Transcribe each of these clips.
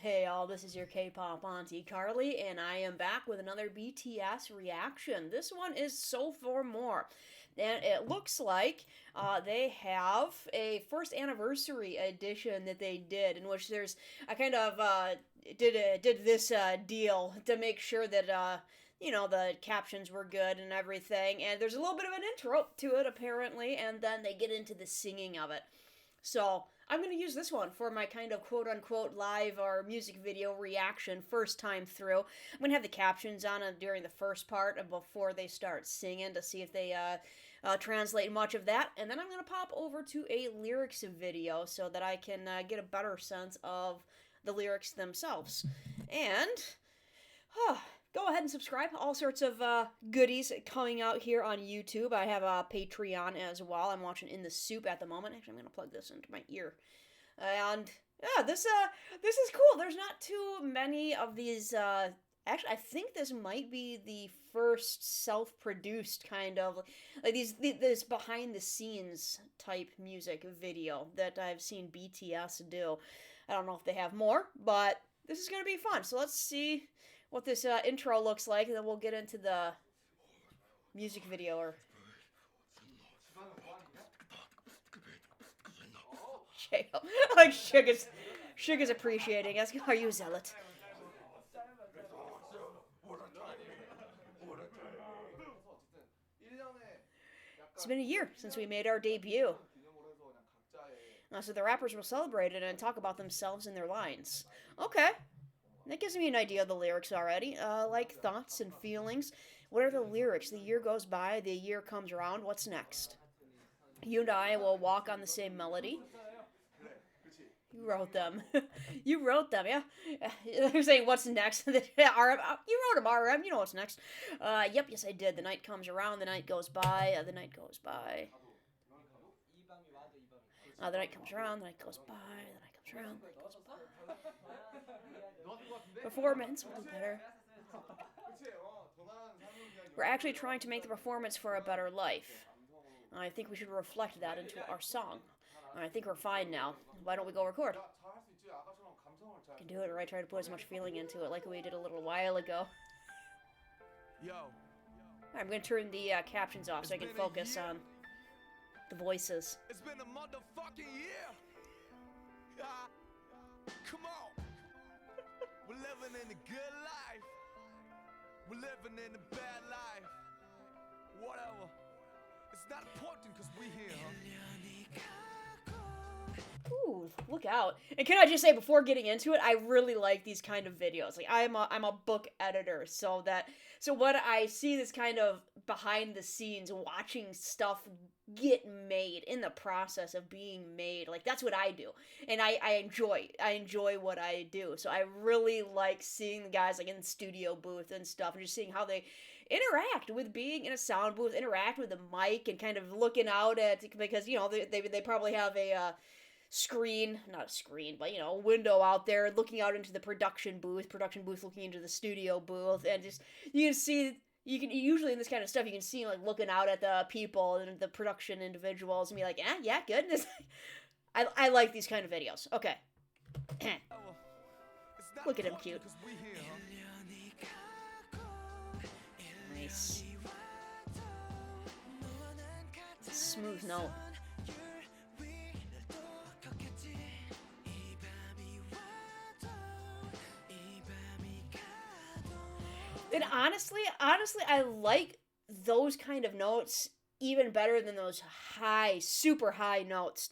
Hey all, this is your K-pop auntie Carly, and I am back with another BTS reaction. This one is So For More, and it looks like they have a first anniversary edition that they did, in which there's I kind of did this deal to make sure that the captions were good and everything, and there's a little bit of an intro to it apparently, and then they get into the singing of it. So I'm going to use this one for my kind of quote unquote live or music video reaction first time through. I'm going to have the captions on during the first part before they start singing to see if they translate much of that. And then I'm going to pop over to a lyrics video so that I can get a better sense of the lyrics themselves. And go ahead and subscribe. All sorts of goodies coming out here on YouTube. I have a Patreon as well. I'm watching In the Soup at the moment. Actually, I'm going to plug this into my ear. And yeah, this is cool. There's not too many of these. Actually, I think this might be the first self-produced kind of like this behind-the-scenes type music video that I've seen BTS do. I don't know if they have more, but this is going to be fun. So let's see what this intro looks like, and then we'll get into the music video. Or like Suga's appreciating. Ask, are you zealot? It's been a year since we made our debut. So the rappers will celebrate it and talk about themselves and their lines. Okay. That gives me an idea of the lyrics already. Like thoughts and feelings. What are the lyrics? The year goes by, the year comes around. What's next? You and I will walk on the same melody. You wrote them. You wrote them, yeah? They're saying, what's next? RM, you wrote them, RM. You know what's next. Yep, yes, I did. The night comes around, the night goes by, the night goes by. The night comes around, the night goes by, the night comes around, the night goes by. Performance will be better. We're actually trying to make the performance for a better life. I think we should reflect that into our song. I think we're fine now. Why don't we go record? Can do it, right? Try to put as much feeling into it like we did a little while ago. I'm going to turn the captions off so I can focus on the voices. It's been a motherfucking year. Come on. We're living in a good life. We're living in a bad life. Whatever. It's not important because we're here, huh? Ooh, look out. And can I just say, before getting into it, I really like these kind of videos. Like, I'm a book editor, so when I see this kind of behind the scenes, watching stuff get made, in the process of being made, like, that's what I do. And I enjoy what I do. So I really like seeing the guys, like, in the studio booth and stuff, and just seeing how they interact with being in a sound booth, interact with the mic, and kind of looking out at, because, you know, they probably have a not a screen, but, you know, a window out there looking out into the production booth looking into the studio booth, and just, you can usually in this kind of stuff, you can see, like, looking out at the people and the production individuals and be like, yeah, good. I like these kind of videos. Okay. Look at him, cute. Nice. Smooth note. And honestly, I like those kind of notes even better than those super high notes.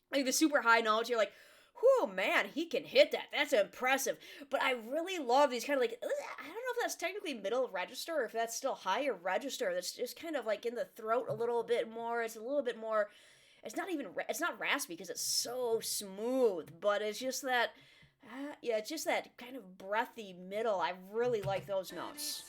Like, the super high notes, you're like, whew, man, he can hit that. That's impressive. But I really love these kind of, like, I don't know if that's technically middle register or if that's still higher register. That's just kind of, like, in the throat a little bit more. It's a little bit more, it's not raspy because it's so smooth, but it's just that, yeah, it's just that kind of breathy middle. I really like those notes.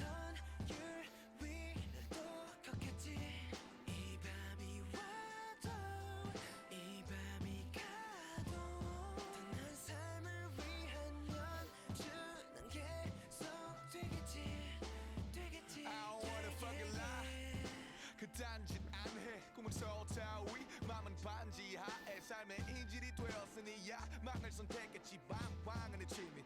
삶의 인질이 되었으니 야망을 선택했지 방황은 해치미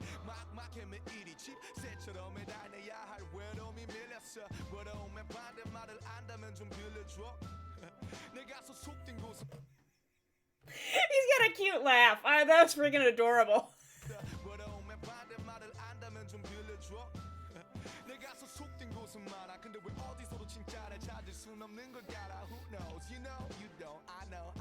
깨면 이리 집새처럼 해다녀야 할 외로움이 밀렸어 외로움의 반대말을 안다면 좀 빌려줘 내가 소속된 곳은 He's got a cute laugh. That's freaking adorable. 외로움의 반대말을 안다면 좀 빌려줘 내가 소속된 곳은 많아 근데 왜 어디서도 진짜를 찾을 순 없는 걸 알아 Who knows you know you don't I know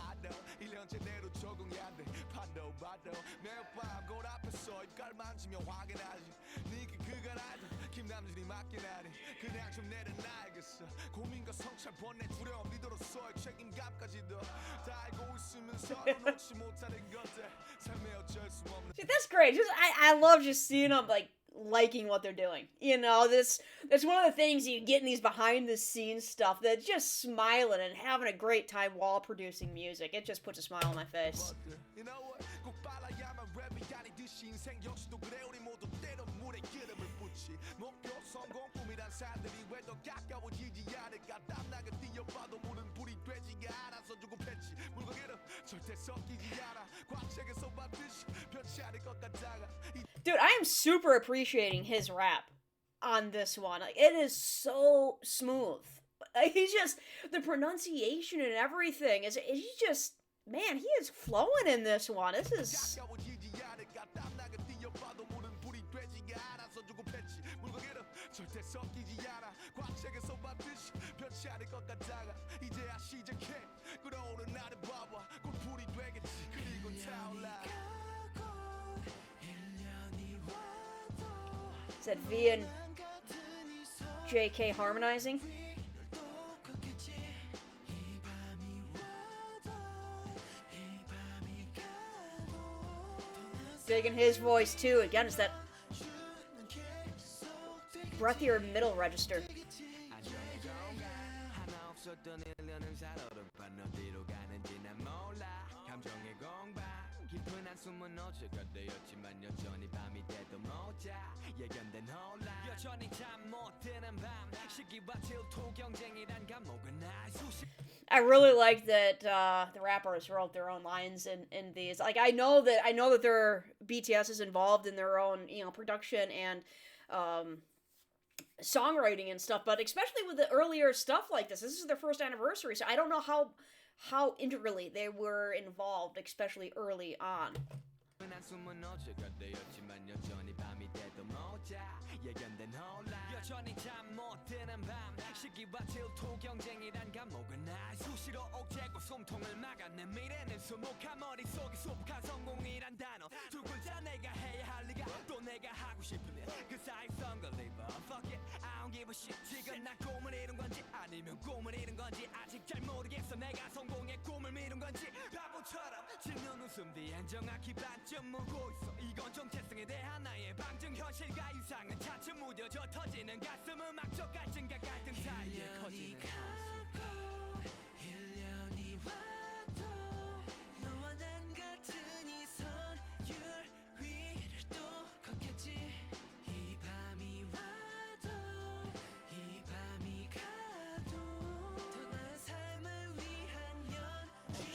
1년째 내로 적응해야 돼 봐도 매일 밤 거울 앞에서 입갈 만지며 확인하지 니가 그걸 알도 김남진이 맞긴 하니 그냥 좀 내려놔야겠어 고민과 성찰 번뇌 두려움 리더로서의 책임감까지도 다 알고 있으면 서로 놓지 못하는 것들 삶에 어쩔 수 없는 See, that's great. I love just seeing them like liking what they're doing. You know, that's one of the things you get in these behind the scenes stuff, that just smiling and having a great time while producing music. It just puts a smile on my face. You know what? 꼭 빨라야만 랩이 아니듯이 인생 역시도 그래 우리 모두 때론 물에 기름을 붓지 목표 성공 꿈이란 산들이 왜 더 가까워지지 않을까 땀나게 뛰어봐도 물은 불이 되지가 않아서 조급했지 물고기는 절대 섞이지 않아 과책에서 봤듯이 변치 않을 것 같다가 Dude, I am super appreciating his rap on this one. Like, it is so smooth. Like, he's just, the pronunciation and everything he's just, man, he is flowing in this one. This is... Is that V and JK harmonizing? Digging his voice too. Again, it's that breathier middle register. I really like that the rappers wrote their own lines in these. Like, I know that their BTS is involved in their own, you know, production and songwriting and stuff, but especially with the earlier stuff like this is their first anniversary, so I don't know how integrally they were involved, especially early on.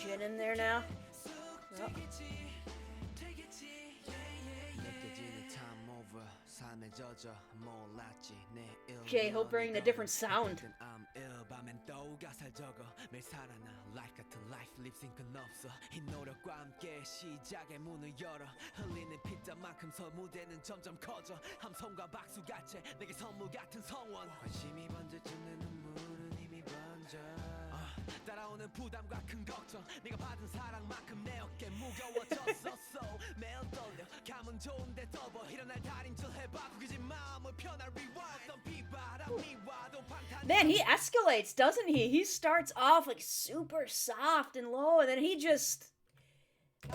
Jin in there now. Oh. J-Hope bringing a different sound. 따라오는 부담과 큰 걱정 네가 받은 사랑만큼 내 어깨 무거워졌었어 매일 떨려 감은 좋은데 떠버 일어날 달인 줄 해봐 구기진 마음을 편할 리워던 비바람이 와도 방탄 Man, he escalates, doesn't he? He starts off like super soft and low, and then he just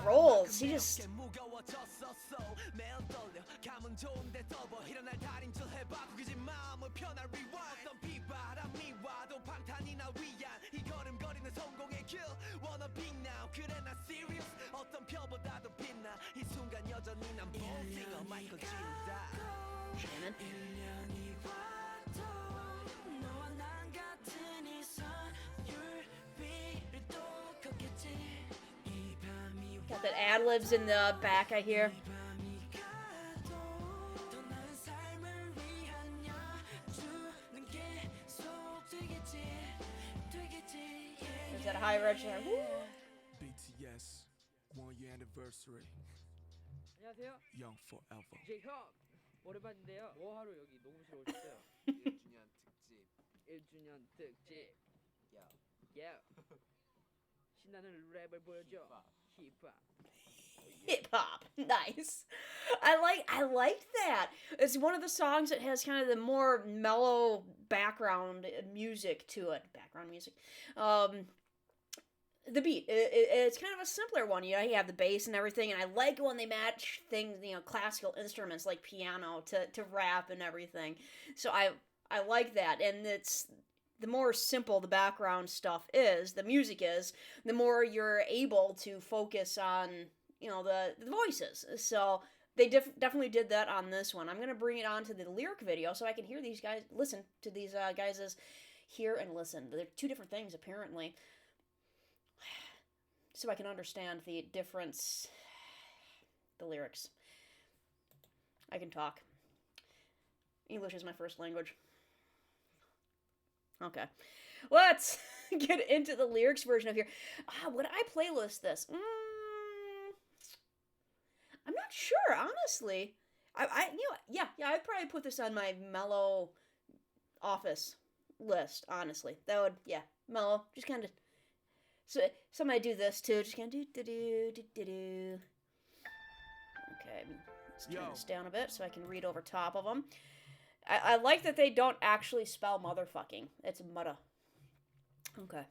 rolls. He just... Got that ad-libs in the back, I hear. Is that a high register? Woo. BTS 1-year anniversary. 안녕하세요. Young forever. 형 오랜만인데요. 뭐 하러 여기 녹음실 오셨어요? 1주년 특집 1주년 특집. 야 야. 신나는 랩을 보여줘. 힙합. Hip hop, nice. I like that. It's one of the songs that has kind of the more mellow background music to it. Background music. The beat. It's kind of a simpler one. You know, you have the bass and everything, and I like when they match things, you know, classical instruments like piano to rap and everything. So I like that, and it's the more simple the background stuff is, the music is, the more you're able to focus on, you know, the voices. So they definitely did that on this one. I'm gonna bring it on to the lyric video so I can hear these guys, listen to these guys' hear and listen. They're two different things apparently. So I can understand the difference, the lyrics. I can talk. English is my first language. Okay. Let's get into the lyrics version of here. Would I playlist this? I'm not sure, honestly. I'd probably put this on my mellow office list, honestly. That would, mellow, just kind of. So somebody do this too, just kind of do. Okay, let's turn this down a bit so I can read over top of them. I like that they don't actually spell motherfucking. It's mudda. Okay.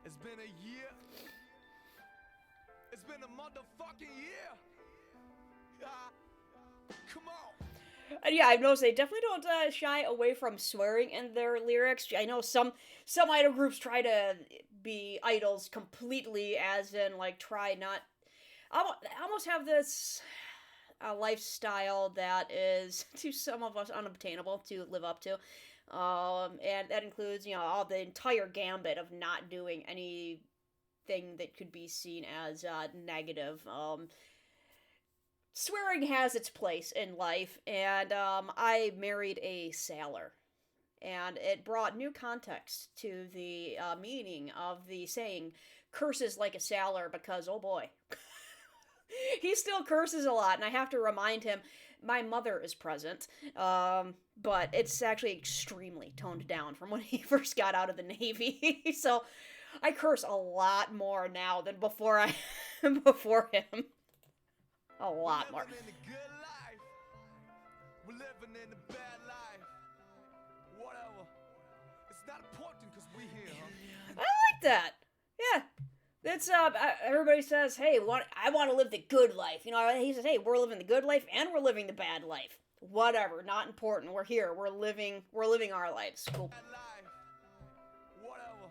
It's been a year. It's been a motherfucking year. Come on. And yeah, I've noticed they definitely don't shy away from swearing in their lyrics. I know some idol groups try to be idols completely, as in, like, try not... I almost have this lifestyle that is, to some of us, unobtainable to live up to. And that includes, you know, all the entire gambit of not doing anything that could be seen as negative. Swearing has its place in life, and I married a sailor. And it brought new context to the meaning of the saying, curses like a sailor, because, oh boy, he still curses a lot, and I have to remind him, my mother is present, but it's actually extremely toned down from when he first got out of the Navy, so I curse a lot more now than before before him. A lot more. We're living in the good life. We're living in the bad life. Whatever. It's not important because we here, huh? I like that. Yeah. That's, everybody says, hey, I want to live the good life. You know, he says, hey, we're living the good life and we're living the bad life. Whatever, not important. We're here. We're living our lives. Cool. Bad life. Whatever.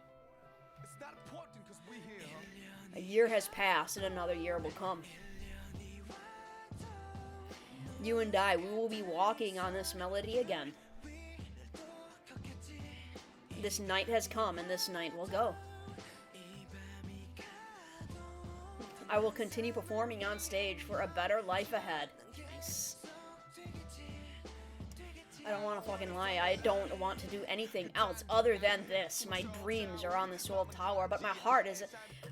It's not important because we here, huh? A year has passed and another year will come. You and I, we will be walking on this melody again. This night has come and this night will go. I will continue performing on stage for a better life ahead. Nice. I don't want to fucking lie. I don't want to do anything else other than this. My dreams are on the Seoul Tower, but my heart is...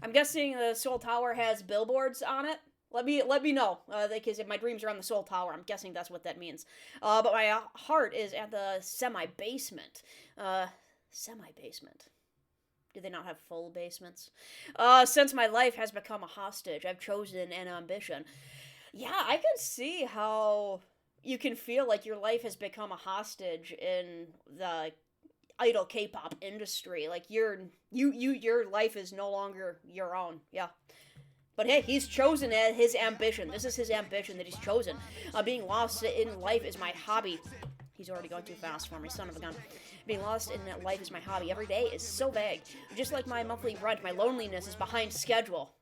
I'm guessing the Seoul Tower has billboards on it. Let me know, because if my dreams are on the Seoul Tower, I'm guessing that's what that means. But my heart is at the semi-basement. Semi-basement. Do they not have full basements? Since my life has become a hostage, I've chosen an ambition. Yeah, I can see how you can feel like your life has become a hostage in the idol K-pop industry. Like, your life is no longer your own. Yeah. But hey, he's chosen his ambition. This is his ambition that he's chosen. Being lost in life is my hobby. He's already gone too fast for me, son of a gun. Being lost in life is my hobby. Every day is so vague. Just like my monthly rent, my loneliness is behind schedule.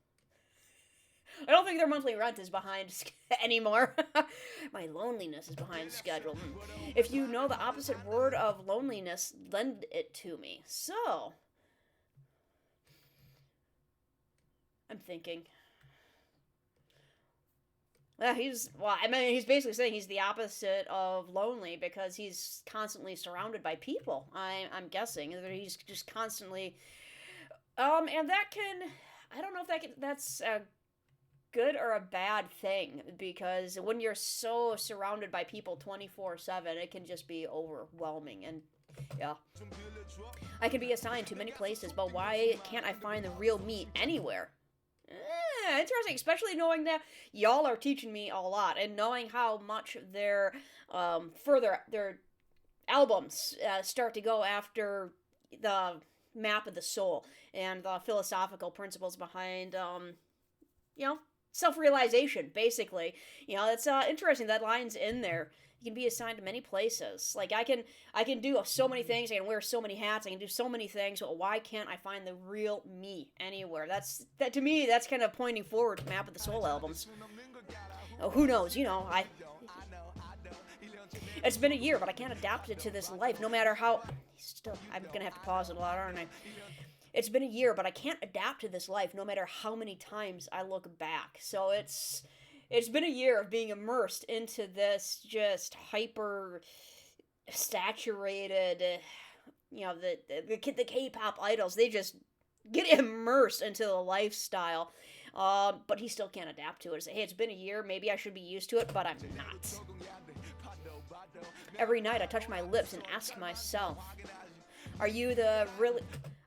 I don't think their monthly rent is behind anymore. My loneliness is behind schedule. If you know the opposite word of loneliness, lend it to me. So, I'm thinking... he's basically saying he's the opposite of lonely because he's constantly surrounded by people. I'm guessing that he's just constantly And that can, I don't know if that's a good or a bad thing, because when you're so surrounded by people 24/7, it can just be overwhelming. And yeah, I can be assigned to many places, but why can't I find the real me anywhere? Interesting, especially knowing that y'all are teaching me a lot, and knowing how much further their albums start to go after the map of the soul and the philosophical principles behind, you know, self-realization, basically. You know, it's interesting that line's in there. You can be assigned to many places. Like, I can do so many things. I can wear so many hats. I can do so many things. But why can't I find the real me anywhere? That to me. That's kind of pointing forward to Map of the Soul albums. Oh, who knows? You know, It's been a year, but I can't adapt it to this life. No matter how. Still, I'm gonna have to pause it a lot, aren't I? It's been a year, but I can't adapt to this life no matter how many times I look back. So it's been a year of being immersed into this just hyper saturated, you know, the K-pop idols. They just get immersed into the lifestyle. But he still can't adapt to it. Say, hey, it's been a year. Maybe I should be used to it, but I'm not. Every night I touch my lips and ask myself, are you the really...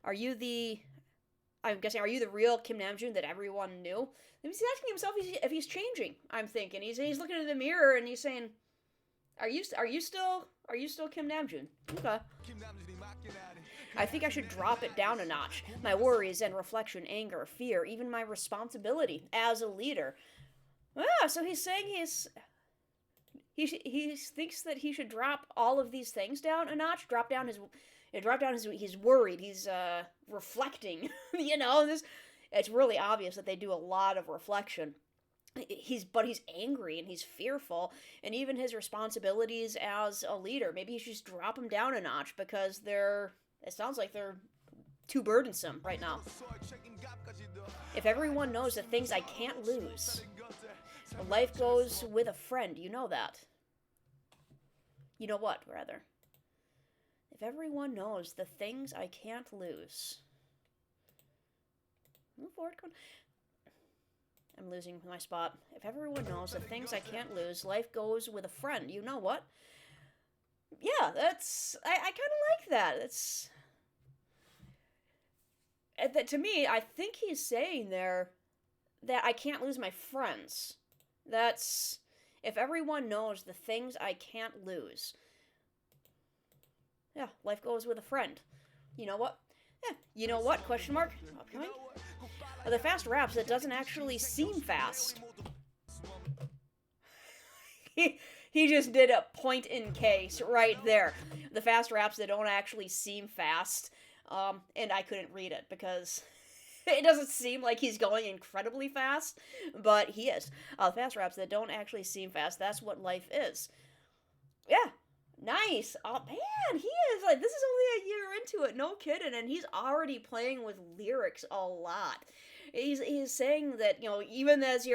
Are you the... I'm guessing, are you the real Kim Namjoon that everyone knew? He's asking himself if he's changing, I'm thinking. He's looking in the mirror and he's saying, Are you still Kim Namjoon? Okay. I think I should drop it down a notch. My worries and reflection, anger, fear, even my responsibility as a leader. So he's saying he thinks that he should drop all of these things down a notch, he's worried, he's reflecting. You know, it's really obvious that they do a lot of reflection. But he's angry and he's fearful, and even his responsibilities as a leader, maybe he should just drop them down a notch, because it sounds like they're too burdensome right now. If everyone knows the things I can't lose, life goes with a friend, you know that. You know what, rather. If everyone knows the things I can't lose. Move forward, come on. I'm losing my spot. If everyone knows the things I can't lose, life goes with a friend. You know what? Yeah, I kind of like that. To me, I think he's saying there that I can't lose my friends. That's, if everyone knows the things I can't lose. Yeah, life goes with a friend. You know what? Yeah, you know what? Question mark? Upcoming? The fast raps that doesn't actually seem fast. He just did a point in case right there. The fast raps that don't actually seem fast. And I couldn't read it because it doesn't seem like he's going incredibly fast, but he is. Fast raps that don't actually seem fast, that's what life is. Yeah. Nice. Oh man, he is like, this is only a year into it, no kidding, and he's already playing with lyrics a lot. He's saying that, you know, even as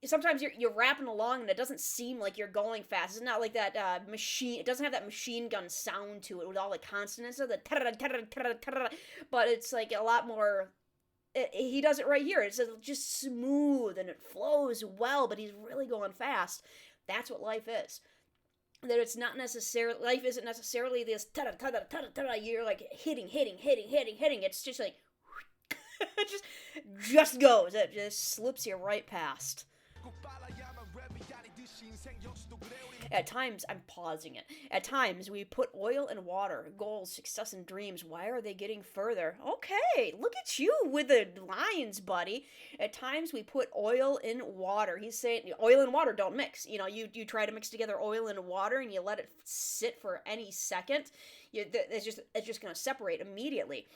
sometimes you're rapping along and it doesn't seem like you're going fast. It's not like that machine. It doesn't have that machine gun sound to it with all the consonants of the but it's like a lot more. He does it right here. It's just smooth and it flows well, but he's really going fast. That's what life is. That it's not necessarily, life isn't necessarily this you're like hitting. It's just like it just goes. It just slips you right past. At times, I'm pausing it. At times, we put oil and water, goals, success, and dreams. Why are they getting further? Okay, look at you with the lines, buddy. At times, we put oil in water. He's saying oil and water don't mix. You know, you try to mix together oil and water, and you let it sit for any second. It's just going to separate immediately.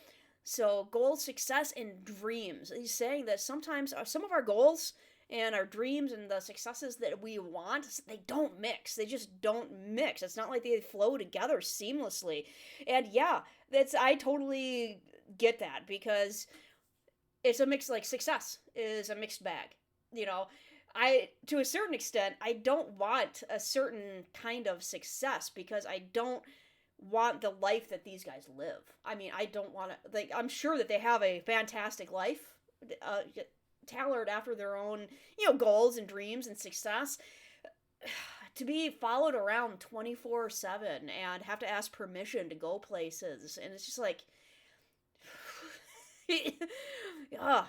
So, goals, success, and dreams. He's saying that sometimes some of our goals and our dreams and the successes that we want, they don't mix. They just don't mix. It's not like they flow together seamlessly. And yeah, I totally get that, because it's a mix. Like, success is a mixed bag. You know, to a certain extent, I don't want a certain kind of success, because I don't want the life that these guys live. I mean, I don't want to, like, I'm sure that they have a fantastic life, tailored after their own, goals and dreams and success. To be followed around 24/7 and have to ask permission to go places, and it's just like, yeah.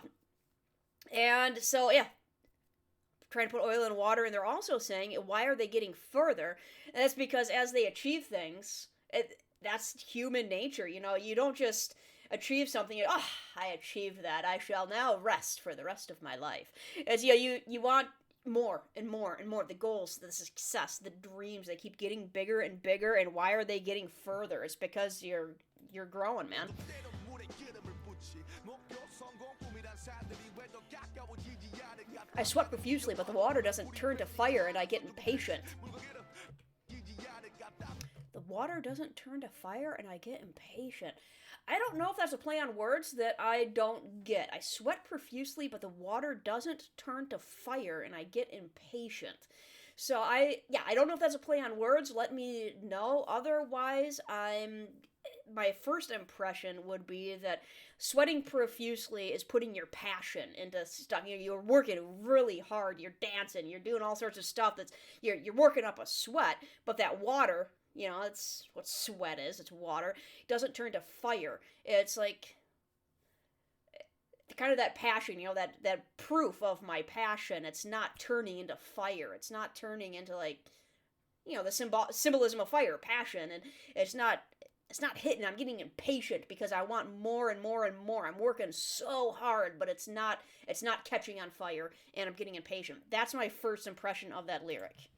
And so, yeah, trying to put oil in water, and they're also saying, why are they getting further? And that's because as they achieve things, that's human nature. You don't just achieve something, I achieved that, I shall now rest for the rest of my life. As you want more and more and more. The goals, the success, the dreams, they keep getting bigger and bigger. And why are they getting further? It's because you're growing, man. I sweat profusely, but the water doesn't turn to fire, and I get impatient. The water doesn't turn to fire, and I get impatient. I don't know if that's a play on words that I don't get. I sweat profusely, but the water doesn't turn to fire, and I get impatient. So I don't know if that's a play on words. Let me know. Otherwise, my first impression would be that sweating profusely is putting your passion into stuff. You're working really hard. You're dancing. You're doing all sorts of stuff that's you're working up a sweat. But that water, that's what sweat is. It's water. It doesn't turn to fire. It's like kind of that passion, that proof of my passion. It's not turning into fire. It's not turning into the symbolism of fire, passion, and it's not hitting. I'm getting impatient because I want more and more and more. I'm working so hard, but it's not catching on fire, and I'm getting impatient. That's my first impression of that lyric.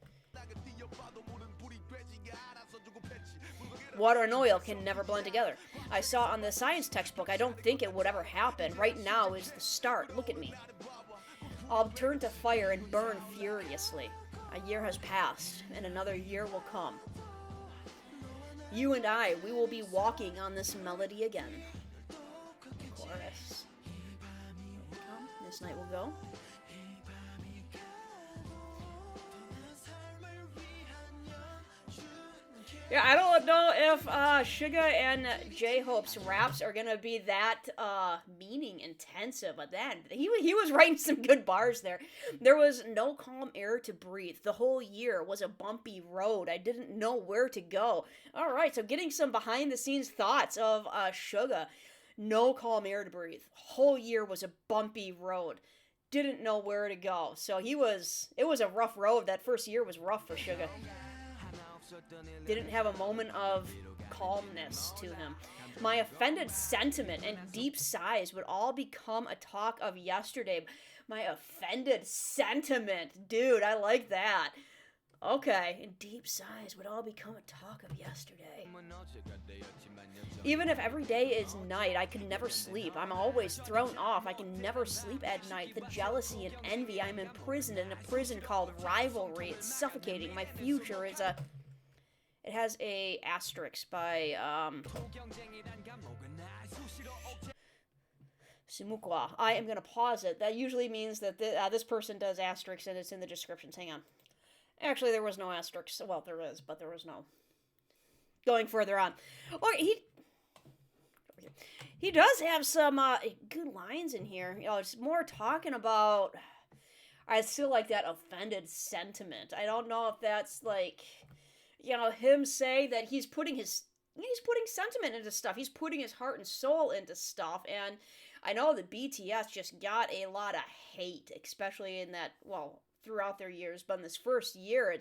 Water and oil can never blend together. I saw on the science textbook. I don't think it would ever happen. Right now is the start. Look at me. I'll turn to fire and burn furiously. A year has passed, and another year will come. You and I, we will be walking on this melody again. Chorus. This night will go. Yeah, I don't know if Suga and J-Hope's raps are gonna be that meaning intensive, but then he was writing some good bars there. There was no calm air to breathe. The whole year was a bumpy road. I didn't know where to go. All right, so getting some behind the scenes thoughts of Suga. No calm air to breathe. Whole year was a bumpy road. Didn't know where to go. So it was a rough road. That first year was rough for Suga. Didn't have a moment of calmness to him. My offended sentiment and deep sighs would all become a talk of yesterday. My offended sentiment. Dude, I like that. Okay, and deep sighs would all become a talk of yesterday. Even if every day is night, I can never sleep. I'm always thrown off. I can never sleep at night. The jealousy and envy. I'm imprisoned in a prison called rivalry. It's suffocating. My future is a... It has a asterisk by Sumukwa. I am going to pause it. That usually means that this person does asterisks and it's in the descriptions. Hang on. Actually, there was no asterisk. Well, there is, but there was no. Going further on. Or he does have some good lines in here. It's more talking about... I still like that offended sentiment. I don't know if that's like... him say that he's putting sentiment into stuff. He's putting his heart and soul into stuff. And I know that BTS just got a lot of hate, especially in that, throughout their years. But in this first year,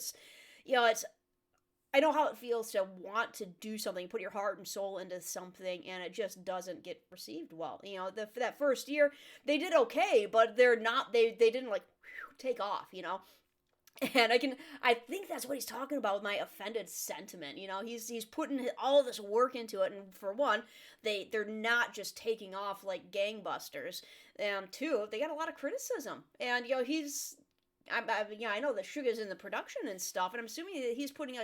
I know how it feels to want to do something, put your heart and soul into something, and it just doesn't get received well. That first year, they did okay, but they didn't take off, And I think that's what he's talking about with my offended sentiment. He's putting all this work into it, and for one, they're not just taking off like gangbusters. And two, they got a lot of criticism. And I know that Suga's in the production and stuff, and I'm assuming that he's putting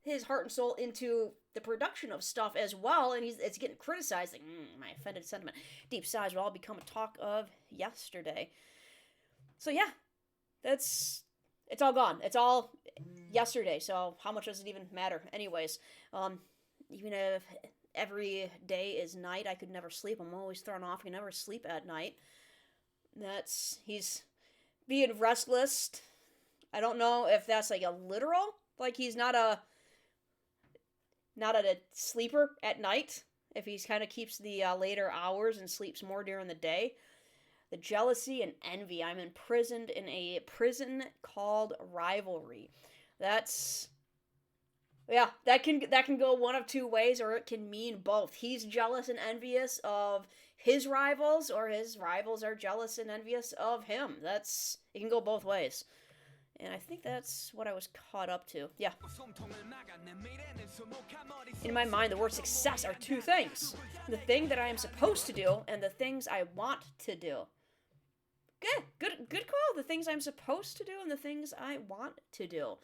his heart and soul into the production of stuff as well, and it's getting criticized. Like, my offended sentiment, deep sighs will all become a talk of yesterday. So yeah, it's all gone. It's all yesterday, so how much does it even matter? Anyways, even if every day is night, I could never sleep. I'm always thrown off. I can never sleep at night. He's being restless. I don't know if that's like a literal, like he's not a sleeper at night. If he kind of keeps the later hours and sleeps more during the day. The jealousy and envy. I'm imprisoned in a prison called rivalry. That's yeah, that can go one of two ways, or it can mean both. He's jealous and envious of his rivals, or his rivals are jealous and envious of him. It can go both ways. And I think that's what I was caught up to. Yeah. In my mind, the word success are two things. The thing that I am supposed to do and the things I want to do. Good call. The things I'm supposed to do and the things I want to do.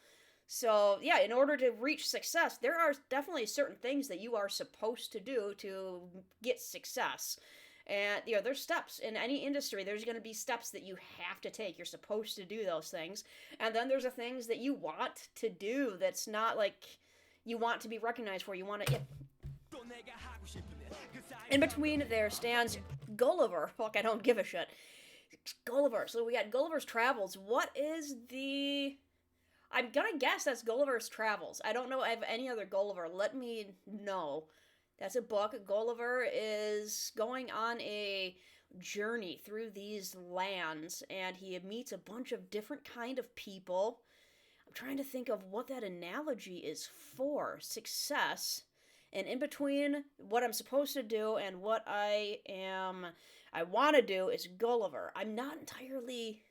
So, yeah, in order to reach success, there are definitely certain things that you are supposed to do to get success. And, there's steps. In any industry, there's going to be steps that you have to take. You're supposed to do those things. And then there's the things that you want to do that's not like you want to be recognized for. You want to... Yeah. In between there stands Gulliver. Fuck, I don't give a shit. Gulliver. So we got Gulliver's Travels. What is the... I'm gonna guess that's Gulliver's Travels. I don't know if any other Gulliver. Let me know. That's a book. Gulliver is going on a journey through these lands, and he meets a bunch of different kind of people. I'm trying to think of what that analogy is for. Success. And in between what I'm supposed to do and what I want to do is Gulliver. I'm not entirely...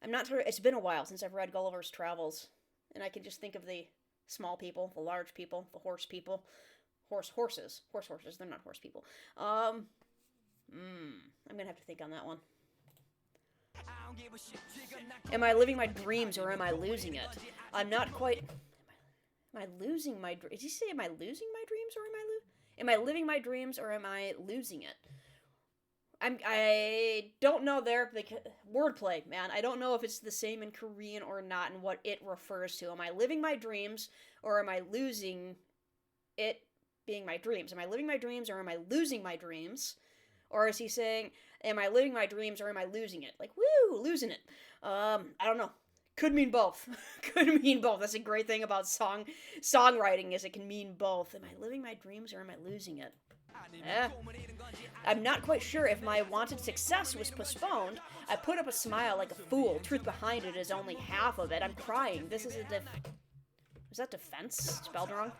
It's been a while since I've read Gulliver's Travels, and I can just think of the small people, the large people, the horse people. Horses. They're not horse people. I'm gonna have to think on that one. Am I living my dreams or am I losing it? I'm not quite... Am I losing my... Did he say, am I losing my dreams or am I living my dreams or am I losing it? I don't know there, because wordplay, man. I don't know if it's the same in Korean or not and what it refers to. Am I living my dreams or am I losing it being my dreams? Am I living my dreams or am I losing my dreams? Or is he saying, am I living my dreams or am I losing it? Like, woo, losing it. I don't know. Could mean both. Could mean both. That's a great thing about songwriting is it can mean both. Am I living my dreams or am I losing it? I'm not quite sure if my wanted success was postponed. I put up a smile like a fool. Truth behind it is only half of it. I'm crying. This is is that defense? Spelled wrong?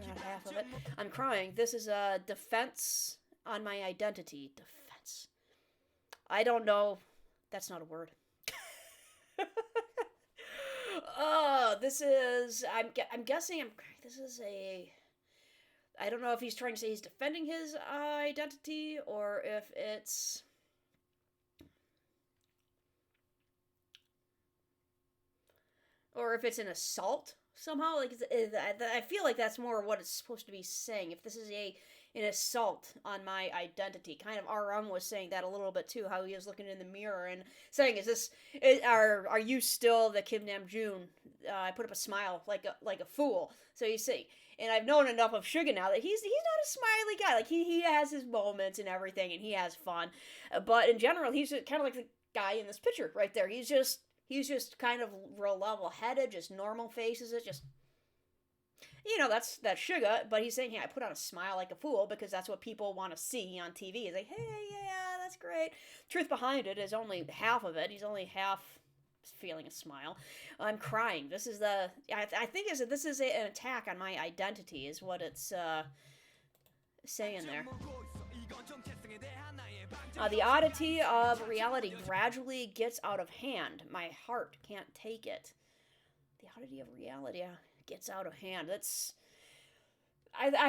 Not half of it. I'm crying. This is a defense on my identity. Defense. I don't know. That's not a word. This is... I'm guessing... This is a... I don't know if he's trying to say he's defending his identity or if it's... Or if it's an assault somehow. Like I feel like that's more what it's supposed to be saying. If this is an assault on my identity. Kind of Arung was saying that a little bit too, how he was looking in the mirror and saying, are you still the Kim Namjoon? I put up a smile like a fool. So he's saying... And I've known enough of Suga now that he's not a smiley guy. Like, he has his moments and everything, and he has fun. But in general, he's kind of like the guy in this picture right there. He's just kind of real level-headed, just normal faces. It just... that's Suga, but he's saying, hey, I put on a smile like a fool because that's what people want to see on TV. He's like, hey, yeah, that's great. Truth behind it is only half of it. He's only half... feeling a smile. I'm crying. This is I think this is an attack on my identity is what it's saying there. The oddity of reality gradually gets out of hand. My heart can't take it. The oddity of reality gets out of hand. That's...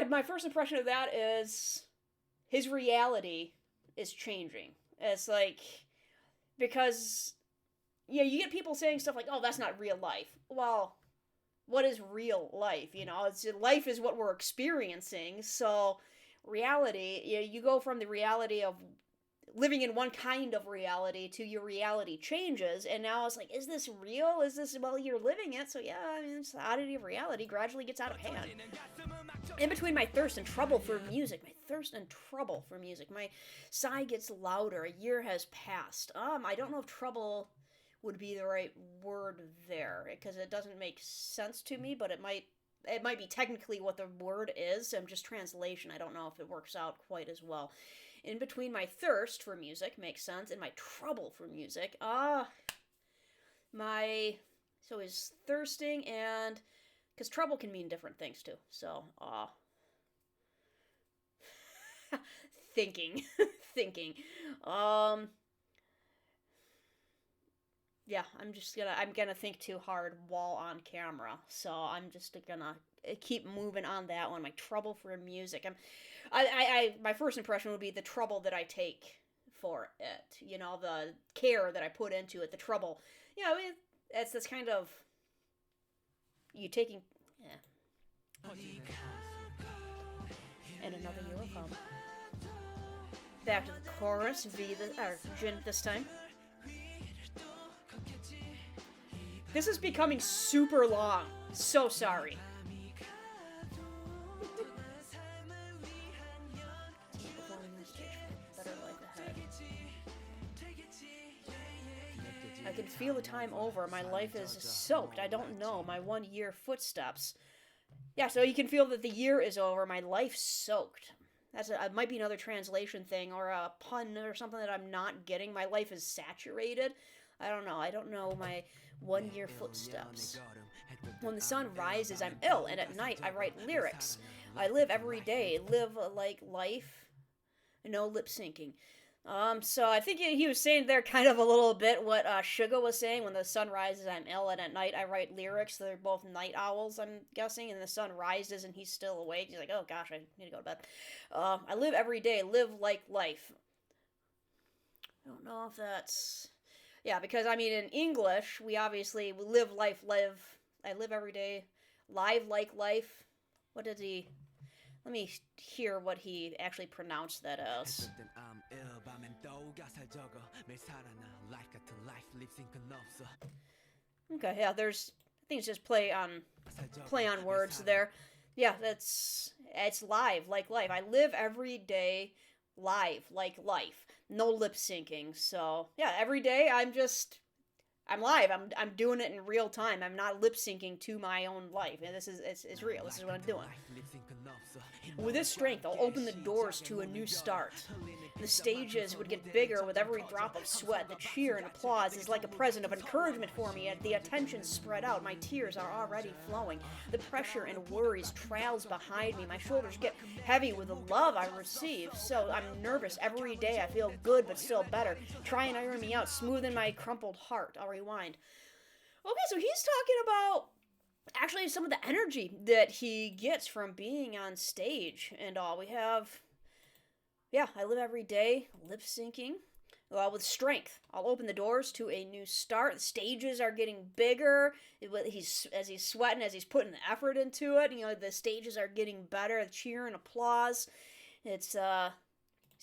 my first impression of that is his reality is changing. It's like... Because... Yeah, you get people saying stuff like, oh, that's not real life. Well, what is real life? Life is what we're experiencing. So reality, you go from the reality of living in one kind of reality to your reality changes, and now it's like, is this real? Is this, well, you're living it, so yeah, I mean, it's the oddity of reality gradually gets out of hand. In between my thirst and trouble for music, my sigh gets louder. A year has passed. I don't know if trouble would be the right word there, because it doesn't make sense to me, but it might be technically what the word is. Just translation, I don't know if it works out quite as well. In between my thirst for music makes sense, and my trouble for music. So is thirsting, and because trouble can mean different things too. So thinking. Yeah, I'm gonna think too hard while on camera. So I'm just gonna keep moving on that one. My trouble for music. My first impression would be the trouble that I take for it. You know, the care that I put into it, the trouble. You know, it's this kind of you taking. Yeah. And another year will come. Back to the chorus, Jin this time. This is becoming super long. So sorry. I can feel the time over. My life is soaked. I don't know. My 1 year footsteps. Yeah, so you can feel that the year is over. My life's soaked. It might be another translation thing or a pun or something that I'm not getting. My life is saturated. I don't know my 1 year footsteps. When the sun rises, I'm ill, and at night I write lyrics. I live every day, live like life, no lip syncing. So I think he was saying there kind of a little bit what Suga was saying. When the sun rises, I'm ill, and at night I write lyrics. They're both night owls, I'm guessing, and the sun rises and he's still awake. He's like, oh gosh, I need to go to bed. I live every day, live like life. I don't know if that's... Yeah, because, I mean, in English, we live life, I live every day, live like life. What did he... Let me hear what he actually pronounced that as. Okay, yeah, I think it's just play on words there. Yeah, it's live like life. I live every day live like life. No lip syncing. So, yeah, every day I'm live. I'm doing it in real time. I'm not lip syncing to my own life. And it's real. This is what I'm doing. With this strength, I'll open the doors to a new start. The stages would get bigger with every drop of sweat. The cheer and applause is like a present of encouragement for me. The attention spread out. My tears are already flowing. The pressure and worries trails behind me. My shoulders get heavy with the love I receive. So I'm nervous every day. I feel good, but still better. Try and iron me out, smoothen my crumpled heart. I'll rewind. Okay, so he's talking about actually some of the energy that he gets from being on stage and all. We have, yeah, I live every day, lip syncing, with strength. I'll open the doors to a new start. The stages are getting bigger. As he's sweating, as he's putting the effort into it, you know, the stages are getting better. Cheer and applause.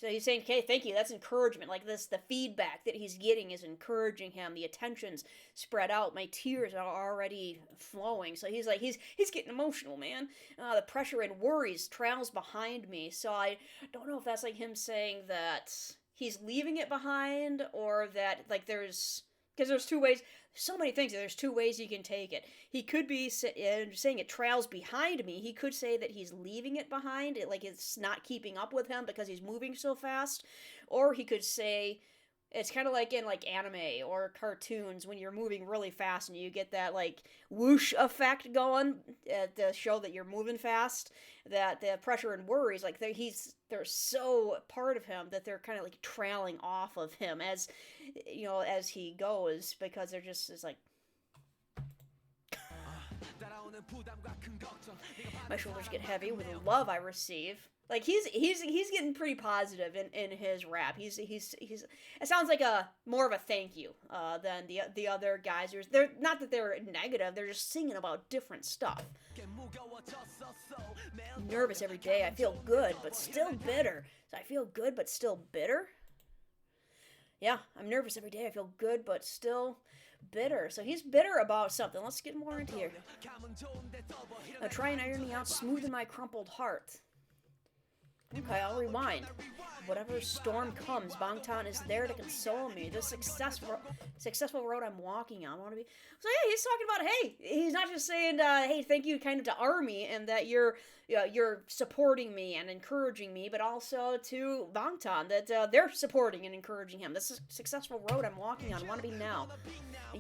So he's saying, okay, thank you, that's encouragement. Like this, the feedback that he's getting is encouraging him. The attention's spread out. My tears are already flowing. So he's like, he's getting emotional, man. The pressure and worries trails behind me. So I don't know if that's like him saying that he's leaving it behind, or that like because there's two ways. So many things. There's two ways you can take it. He could be saying it trails behind me. He could say that he's leaving it behind, like it's not keeping up with him because he's moving so fast. Or he could say it's kind of like in like anime or cartoons when you're moving really fast and you get that like whoosh effect going to show that you're moving fast. That the pressure and worries, like they're so part of him that they're kind of like trailing off of him as you know, as he goes, because they're just, it's like my shoulders get heavy with the love I receive. Like he's getting pretty positive in his rap. He's it sounds like a more of a thank you than the other guys. They're not that they're negative. They're just singing about different stuff. Nervous every day. I feel good, but still bitter. So I feel good, but still bitter. Yeah, I'm nervous every day. I feel good, but still bitter. So he's bitter about something. Let's get more into here. Now try and iron me out, smoothen my crumpled heart. Okay, I'll rewind. Whatever storm comes, Bangtan is there to console me. The successful road I'm walking on. I want to be. So yeah, he's talking about, hey, he's not just saying, hey, thank you, kind of to Army, and that you're supporting me and encouraging me, but also to Bangtan that they're supporting and encouraging him. This is a successful road I'm walking on. I want to be now.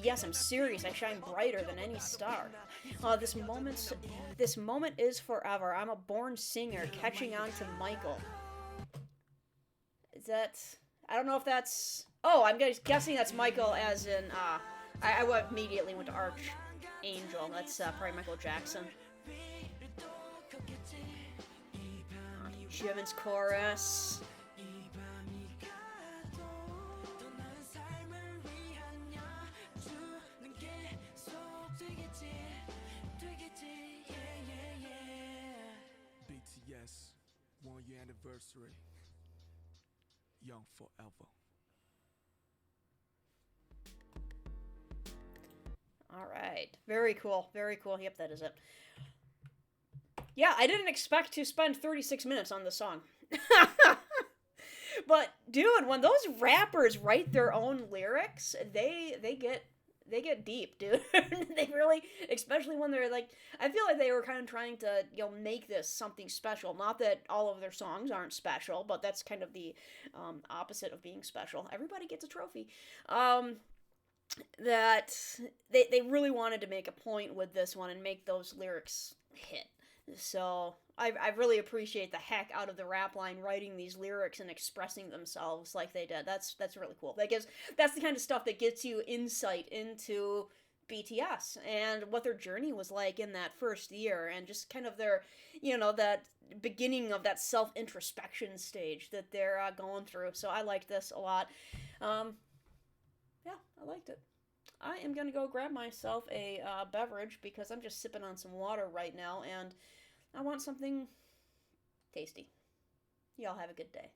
Yes, I'm serious. I shine brighter than any star. This moment is forever. I'm a born singer, catching on to Michael. Is that? I don't know if that's. Oh, I'm guessing that's Michael, as in. I immediately went to Archangel. That's probably Michael Jackson. Jimin's chorus. BTS 1 year anniversary. Young forever. All right. Very cool. Very cool. Yep, that is it. Yeah, I didn't expect to spend 36 minutes on this song. But dude, when those rappers write their own lyrics, they get deep, dude. They really, especially when they're like, I feel like they were kind of trying to, make this something special. Not that all of their songs aren't special, but that's kind of the opposite of being special. Everybody gets a trophy. That they really wanted to make a point with this one and make those lyrics hit. So I really appreciate the heck out of the rap line writing these lyrics and expressing themselves like they did. That's really cool. That's the kind of stuff that gets you insight into BTS and what their journey was like in that first year, and just kind of their, that beginning of that self-introspection stage that they're going through. So I liked this a lot. Yeah, I liked it. I am going to go grab myself a beverage because I'm just sipping on some water right now, and I want something tasty. Y'all have a good day.